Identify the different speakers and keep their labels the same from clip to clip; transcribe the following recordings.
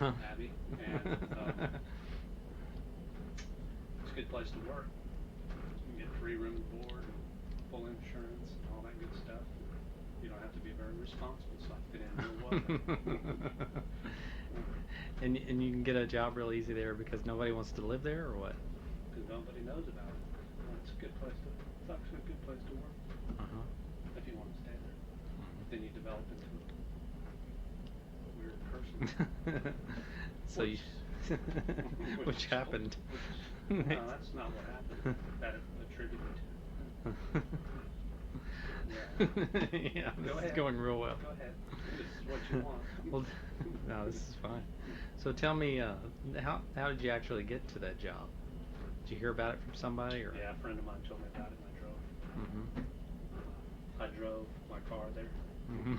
Speaker 1: Uh-huh.
Speaker 2: Abby, and it's a good place to work. You can get free room and board and full insurance and all that good stuff. And you don't have to be very responsible, so I fit in real well there.
Speaker 1: And you can get a job real easy there because nobody wants to live there, or what?
Speaker 2: Because nobody knows about it. It's a good place to. It's actually a good place to work
Speaker 1: Uh-huh.
Speaker 2: if you want to stay there. Then you develop into a weird person,
Speaker 1: So you,
Speaker 2: which
Speaker 1: which happened.
Speaker 2: no, that's not what happened. That attributed to. Yeah.
Speaker 1: Yeah, this
Speaker 2: Go
Speaker 1: is
Speaker 2: ahead.
Speaker 1: going real well.
Speaker 2: Go ahead. This is what you want.
Speaker 1: Well, no, this is fine. So tell me, how did you actually get to that job? Did you hear about it from somebody, or?
Speaker 2: Yeah, a friend of mine told me about it, and I drove.
Speaker 1: Mm-hmm.
Speaker 2: I drove my car there.
Speaker 1: Mm-hmm.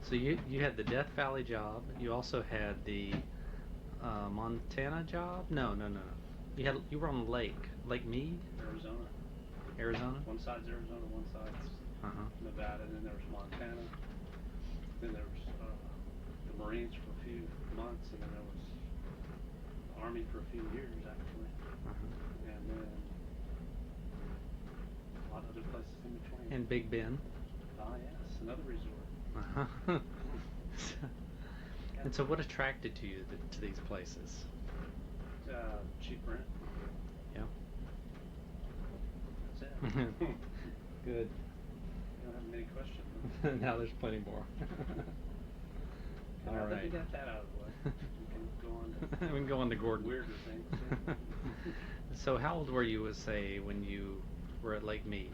Speaker 1: So you had the Death Valley job. You also had the Montana job. No, no, no, no. You were on the lake, Lake Mead,
Speaker 2: Arizona.
Speaker 1: Arizona.
Speaker 2: One side's Arizona, one side's
Speaker 1: Uh-huh.
Speaker 2: Nevada, and then there was Montana. Then there was the Marines for a few months, and then there was the Army for a few years, actually.
Speaker 1: Uh-huh.
Speaker 2: And then a lot of other places in between.
Speaker 1: And Big Ben.
Speaker 2: Ah, yes, another resort.
Speaker 1: Uh-huh.
Speaker 2: Yeah.
Speaker 1: And so, what attracted to you to these places?
Speaker 2: Cheap rent.
Speaker 1: Yeah.
Speaker 2: That's it.
Speaker 1: Good.
Speaker 2: You don't have many questions.
Speaker 1: Now there's plenty more.
Speaker 2: Huh?
Speaker 1: All
Speaker 2: Now that we
Speaker 1: right.
Speaker 2: got that out of the way, we can go on to
Speaker 1: We can go on to Gordon.
Speaker 2: weirder things. Yeah.
Speaker 1: So, how old were you, say, when you were at Lake Mead?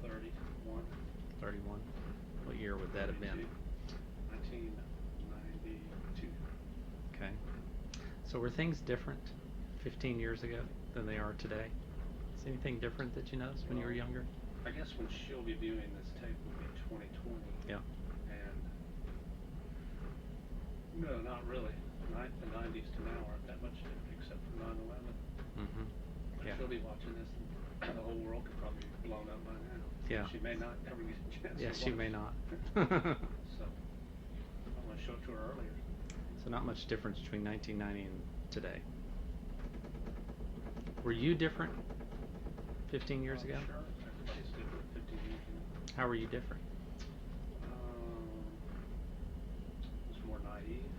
Speaker 2: 31.
Speaker 1: 31. What year would that have been?
Speaker 2: 1992.
Speaker 1: Okay. So, were things different 15 years ago than they are today? Is anything different that you noticed when you were
Speaker 2: Well,
Speaker 1: younger?
Speaker 2: I guess when she'll be viewing this tape will be 2020.
Speaker 1: Yeah.
Speaker 2: And no, not really. The 90s to now aren't that much different except for 9/11.
Speaker 1: Mm-hmm.
Speaker 2: But
Speaker 1: Yeah.
Speaker 2: she'll be watching this, and the whole world could probably be blown up by now.
Speaker 1: Yeah.
Speaker 2: She may not ever get a chance
Speaker 1: Yeah,
Speaker 2: to
Speaker 1: she
Speaker 2: watch
Speaker 1: may
Speaker 2: it.
Speaker 1: not.
Speaker 2: So I'm going to show it to her earlier.
Speaker 1: So, not much difference between 1990 and today. Were you different 15 years ago?
Speaker 2: Sure, everybody's different 15 years ago.
Speaker 1: How were you different?
Speaker 2: Was more naive,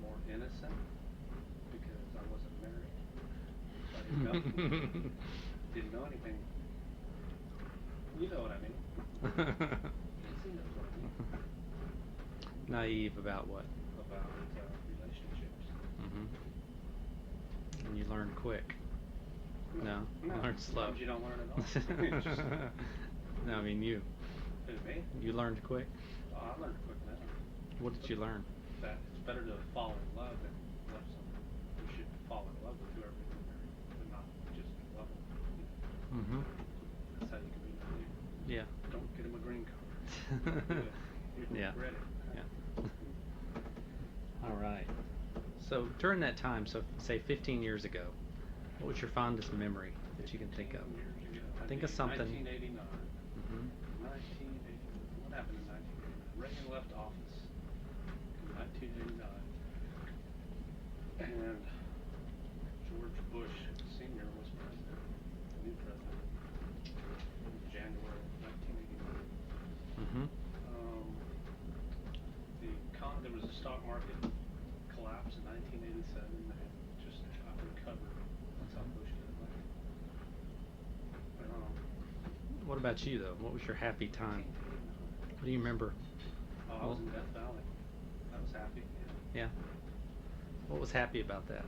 Speaker 2: more innocent, because I wasn't married. So I didn't know anything. You know what I mean. Casey knows what I mean.
Speaker 1: Naive about what?
Speaker 2: About relationships.
Speaker 1: Mm-hmm. And you learned quick. No,
Speaker 2: No,
Speaker 1: you learned slow.
Speaker 2: sometimes you don't learn at all. Just,
Speaker 1: No, I mean you.
Speaker 2: who, me?
Speaker 1: You learned quick.
Speaker 2: Oh, I learned quick now.
Speaker 1: What did you learn?
Speaker 2: That it's better to fall in love than love someone. You should fall in love with whoever you marry, but not just love them.
Speaker 1: Mm-hmm.
Speaker 2: That's how you can be naive.
Speaker 1: Yeah.
Speaker 2: Don't get him a green card. Don't do it. You'll
Speaker 1: Yeah.
Speaker 2: regret it.
Speaker 1: Yeah. All right. So during that time, so say 15 years ago, what was your fondest memory that you can think of?
Speaker 2: 15 years ago.
Speaker 1: Think of something.
Speaker 2: 1989.
Speaker 1: Mm-hmm.
Speaker 2: 1989. What happened in 1989? Reagan left office in 1989, and George Bush Sr. was president, the new president, in January of 1989.
Speaker 1: Mm-hmm.
Speaker 2: There was a stock market collapse in 1987, and it just recovered. That's how Bush did it.
Speaker 1: What about you though? What was your happy time?
Speaker 2: 1989.
Speaker 1: What do you remember?
Speaker 2: Oh, I was in Death Valley. I was happy.
Speaker 1: Yeah. What was happy about that?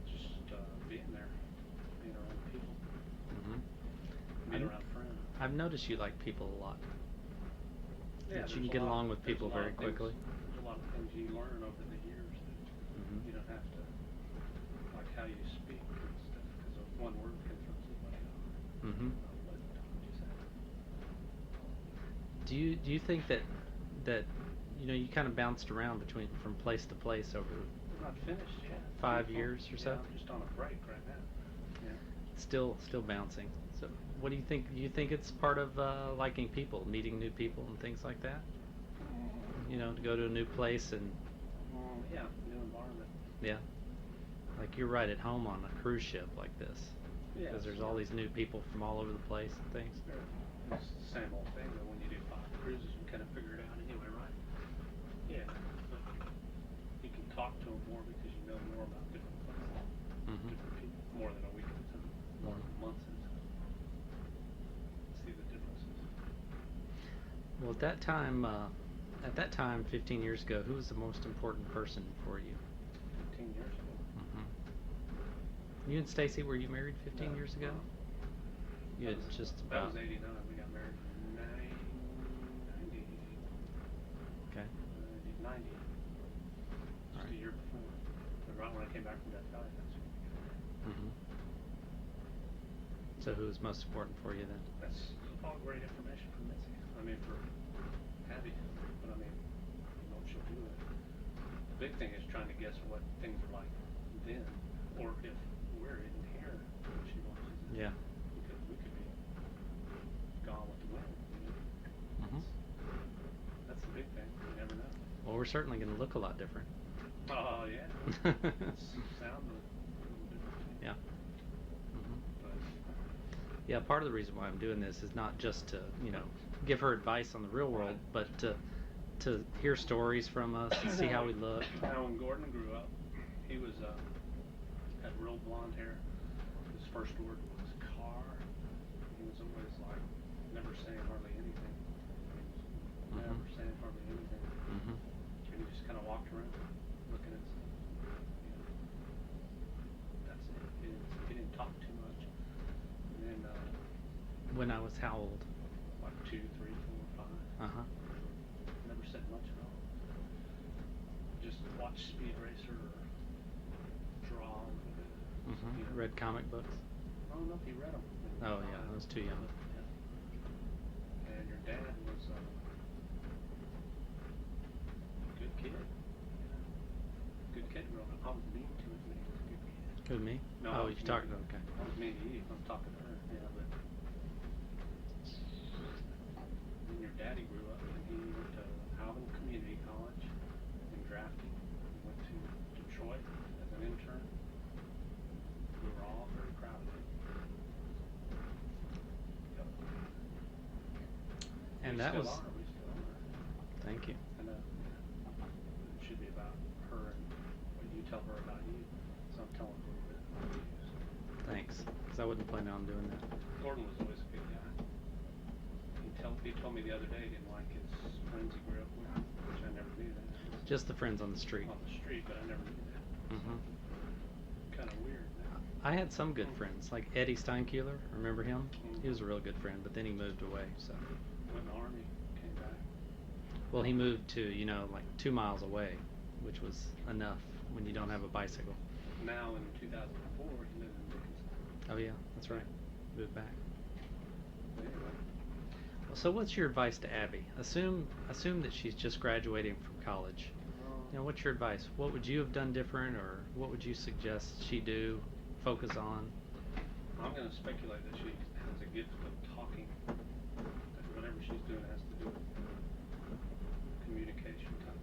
Speaker 2: Just being there, being around people,
Speaker 1: Mm-hmm.
Speaker 2: being around friends.
Speaker 1: I've noticed you like people a lot.
Speaker 2: Yeah,
Speaker 1: That you
Speaker 2: there's
Speaker 1: can
Speaker 2: a
Speaker 1: get
Speaker 2: lot-
Speaker 1: along with
Speaker 2: there's
Speaker 1: people
Speaker 2: a lot
Speaker 1: very
Speaker 2: of things-
Speaker 1: quickly.
Speaker 2: There's a lot of things you learn over the years that
Speaker 1: Mhm.
Speaker 2: you don't have to, like how you speak and stuff, because one word can throw somebody off.
Speaker 1: Mm-hmm.
Speaker 2: What did you say?
Speaker 1: Do you think that you kind of bounced around between from place to place over
Speaker 2: I'm not finished yet.
Speaker 1: 5 years or so?
Speaker 2: Yeah, I'm just on a break right now. Yeah.
Speaker 1: still bouncing? So what do you think? Do you think it's part of liking people, meeting new people, and things like that? You know, to go to a new place and
Speaker 2: Yeah, new environment.
Speaker 1: yeah, like you're right at home on a cruise ship like this.
Speaker 2: Yeah.
Speaker 1: Because there's all these new people from all over the place and things.
Speaker 2: It's the same old thing, but when you do 5 cruises, you kind of figure it out anyway, right? Yeah. But you can talk to them more because you know more about different places, different people, more than a week at a time, more than months at a time. See the differences.
Speaker 1: Well, at that time, 15 years ago, who was the most important person for you?
Speaker 2: 15 years ago.
Speaker 1: You and Stacy, were you married 15
Speaker 2: No,
Speaker 1: years ago?
Speaker 2: no.
Speaker 1: You had just
Speaker 2: That
Speaker 1: about.
Speaker 2: was 89. We got married in 90.
Speaker 1: Okay.
Speaker 2: 90. Just
Speaker 1: Alright.
Speaker 2: a year before. Right when I came back from Death Valley, that's when we got married.
Speaker 1: So who was most important for you then?
Speaker 2: That's all great information for Mitzi. I mean, for Abby. But I mean, you know what she'll do. The big thing is trying to guess what things are like then, or if we're in here when she watches it.
Speaker 1: Yeah.
Speaker 2: Because we could be gone with the wind. You know? That's the big thing. You never know.
Speaker 1: Well, we're certainly going to look a lot different.
Speaker 2: Oh yeah. Sound a little different.
Speaker 1: Yeah.
Speaker 2: But
Speaker 1: Yeah, part of the reason why I'm doing this is not just to, you know, give her advice on the real world, but to hear stories from us and see how we look.
Speaker 2: Now, when Gordon grew up, he was had real blonde hair. His first word was car. He was always like never saying hardly anything. He was never saying hardly anything. And he just kind of walked around looking at stuff. You know, that's it. He didn't talk too much. And then
Speaker 1: When I was how old?
Speaker 2: like 2, 3, 4, 5. Never said much at all. Just watch Speed Racer or draw a little bit. You know.
Speaker 1: Read comic books?
Speaker 2: I don't know if he read them.
Speaker 1: Oh yeah, I was too young.
Speaker 2: Yeah. And your dad was a good kid. Good kid growing up. I was mean to him, but he was a good kid.
Speaker 1: Who, me?
Speaker 2: No,
Speaker 1: Oh,
Speaker 2: I was
Speaker 1: you're talking,
Speaker 2: mean-
Speaker 1: okay.
Speaker 2: I was mean to you. I'm talking to her. Yeah, but then your daddy grew up and he went to Alvin Community College in Grafton. He went to Detroit as an intern. We were all very proud of him. Yep.
Speaker 1: And
Speaker 2: We
Speaker 1: that
Speaker 2: still
Speaker 1: was.
Speaker 2: are. We still are.
Speaker 1: Thank you.
Speaker 2: I know. It should be about her and what you tell her about you. So I'm telling her a little bit about you. So.
Speaker 1: Thanks. Because I wasn't planning on doing that.
Speaker 2: Gordon was always a good guy. He told me the other day he didn't like his friends he grew up with, which I never knew that.
Speaker 1: Just the friends on the street.
Speaker 2: On the street, but I never knew that. Kind of weird.
Speaker 1: I had some good friends, like Eddie Steinkuhler. Remember him? He was a real good friend, but then he moved away. So.
Speaker 2: Went in the army, came back.
Speaker 1: Well, he moved to, you know, like 2 miles away, which was enough when you don't have a bicycle.
Speaker 2: Now in 2004, he lived in Dickinson.
Speaker 1: Oh yeah, that's right. Moved back.
Speaker 2: But anyway.
Speaker 1: Well, so what's your advice to Abby? Assume that she's just graduating from college. You know, what's your advice? What would you have done different, or what would you suggest she do, focus on?
Speaker 2: I'm going to speculate that she has a gift of talking. That whatever she's doing has to do with communication type.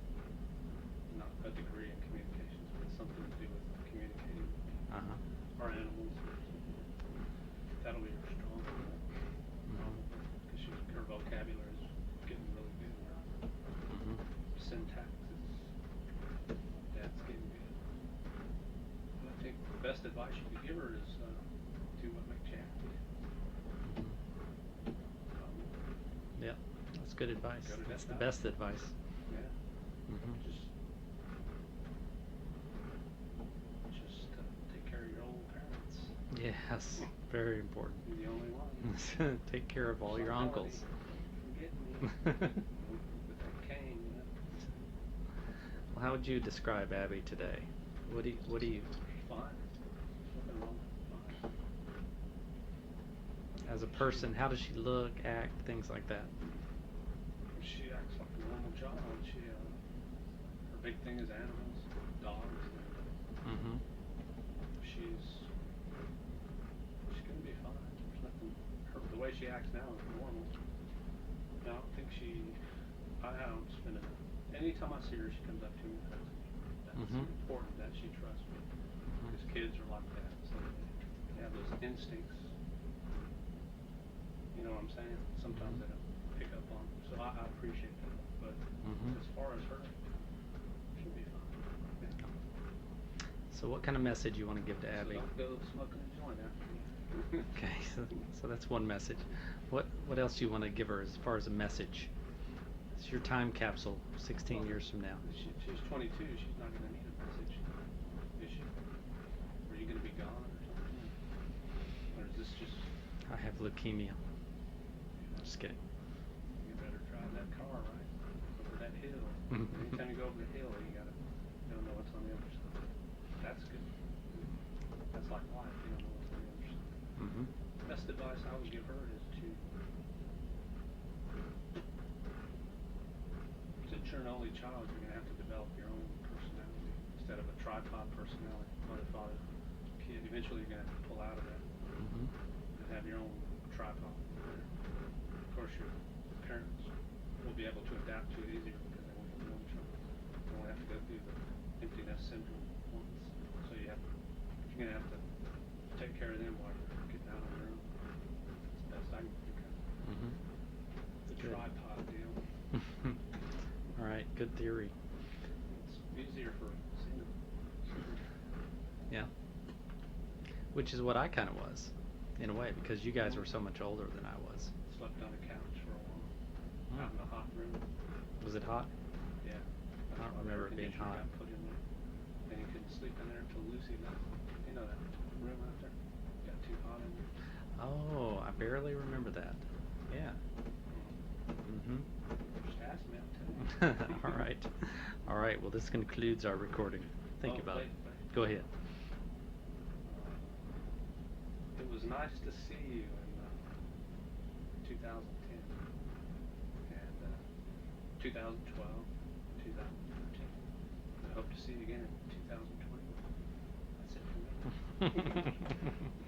Speaker 2: Not a degree in communications, but something to do with communicating with people. Or animals. Or something. That'll be her strong point. Because her vocabulary is getting really good. Syntax is that's getting good. I think the best advice you could give her is do what makes you happy.
Speaker 1: Yeah, that's good advice.
Speaker 2: Go to
Speaker 1: That's the
Speaker 2: Death
Speaker 1: best advice.
Speaker 2: Yeah. Just take care of your old parents.
Speaker 1: Yes, very important.
Speaker 2: You're the only one.
Speaker 1: Take care of all your uncles.
Speaker 2: Forget me. With that cane, you know.
Speaker 1: Well, how would you describe Abby today? What do you
Speaker 2: Fine. Nothing wrong. Fine.
Speaker 1: as a person? How does she look, act, things like that?
Speaker 2: She acts like a normal child. She, her big thing is animals, dogs. She's gonna be fine. There's nothing. The way she acts now is normal. I don't think I don't spend anytime I see her, she comes up to me and hugs me. That's
Speaker 1: Mhm.
Speaker 2: important that she trusts me. Because kids are like that. So they have those instincts. You know what I'm saying? Sometimes
Speaker 1: Mhm.
Speaker 2: they don't pick up on. So I appreciate that. But
Speaker 1: Mhm.
Speaker 2: as far as her, she'll be fine. Yeah.
Speaker 1: So what kind of message you want to give to
Speaker 2: So
Speaker 1: Abby?
Speaker 2: don't go smoking a joint after me.
Speaker 1: Okay, so that's one message. What else do you want to give her as far as a message? It's your time capsule, 16
Speaker 2: Well,
Speaker 1: years from now.
Speaker 2: She's 22. She's not going to need a message, is she? Are you going to be gone or something? Or is this just?
Speaker 1: I have leukemia.
Speaker 2: You know,
Speaker 1: Just kidding.
Speaker 2: you better drive that car right over that hill. Anytime you go over the hill, you don't know what's on the other side. That's good. That's like life. You don't know what's on the other side.
Speaker 1: Mhm.
Speaker 2: Best advice I would give her is since you're an only child, you're going to have to develop your own personality instead of a tripod personality, mother, father, kid. Eventually, you're going to have to pull out of that
Speaker 1: Mhm.
Speaker 2: and have your own tripod. Of course, your parents will be able to adapt to it easier because they won't have their own child. They won't have to go through the empty nest syndrome once. So you're going to have to take care of them while you're getting out on your own. That's the best I can think of.
Speaker 1: Mhm.
Speaker 2: The
Speaker 1: Good.
Speaker 2: tripod deal.
Speaker 1: All right, good theory.
Speaker 2: It's easier for single.
Speaker 1: Yeah. Which is what I kind of was, in a way, because you guys were so much older than I was.
Speaker 2: Slept on a couch for a while, out in a hot room.
Speaker 1: Was it hot?
Speaker 2: Yeah.
Speaker 1: I don't remember it being hot.
Speaker 2: Got put in there. And you couldn't sleep in there until Lucy left. You know that room out there? Got too hot in there.
Speaker 1: Oh, I barely remember that. Yeah. Mhm.
Speaker 2: Just ask me, I'll tell you.
Speaker 1: All right. All right. Well, this concludes our recording. Think about it.
Speaker 2: Wait.
Speaker 1: Go ahead.
Speaker 2: It was nice to see you in 2010 and 2012, 2013. I hope to see you again in 2020. That's it for me.